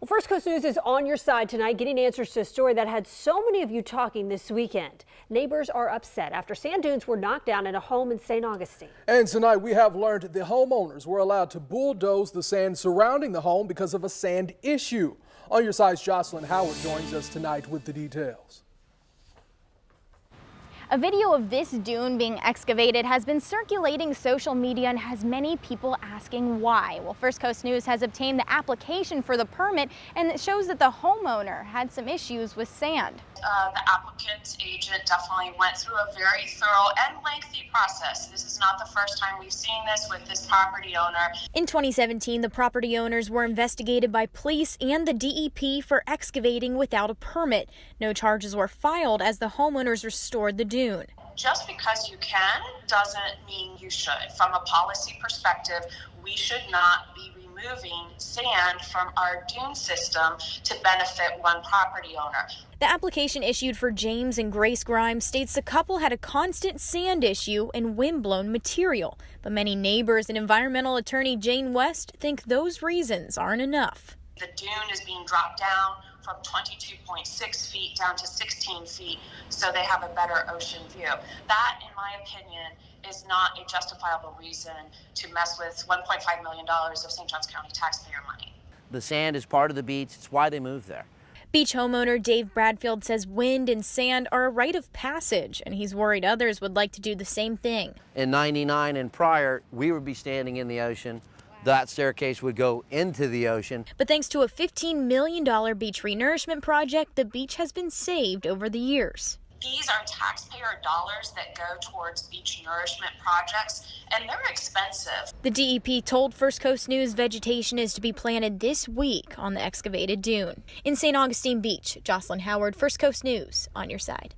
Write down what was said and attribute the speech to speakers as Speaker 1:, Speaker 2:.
Speaker 1: Well, First Coast News is on your side tonight, getting answers to a story that had so many of you talking this weekend. Neighbors are upset after sand dunes were knocked down at a home in St. Augustine. And tonight we have learned the homeowners were allowed to bulldoze the sand surrounding the home because of a sand issue. On your side's Jocelyn Howard joins us tonight with the details.
Speaker 2: A video of this dune being excavated has been circulating social media and has many people asking why. Well, First Coast News has obtained the application for the permit, and it shows that the homeowner had some issues with sand.
Speaker 3: The applicant's agent definitely went through a very thorough and lengthy process. This is not the first time we've seen this with this property owner.
Speaker 2: In 2017, the property owners were investigated by police and the DEP for excavating without a permit. No charges were filed as the homeowners restored the dune.
Speaker 3: Just because you can doesn't mean you should. From a policy perspective, we should not be removing sand from our dune system to benefit one property owner.
Speaker 2: The application issued for James and Grace Grimes states the couple had a constant sand issue and windblown material. But many neighbors and environmental attorney Jane West think those reasons aren't enough.
Speaker 3: The dune is being dropped down from 22.6 feet down to 16 feet so they have a better ocean view. That, in my opinion, is not a justifiable reason to mess with $1.5 million of St. Johns County taxpayer money.
Speaker 4: The sand is part of the beach. It's why they moved there.
Speaker 2: Beach homeowner Dave Bradfield says wind and sand are a rite of passage, and he's worried others would like to do the same thing.
Speaker 4: In '99 and prior, we would be standing in the ocean. That staircase would go into the ocean.
Speaker 2: But thanks to a $15 million beach renourishment project, the beach has been saved over the years.
Speaker 3: These are taxpayer dollars that go towards beach nourishment projects, and they're expensive.
Speaker 2: The DEP told First Coast News vegetation is to be planted this week on the excavated dune. In St. Augustine Beach, Jocelyn Howard, First Coast News, on your side.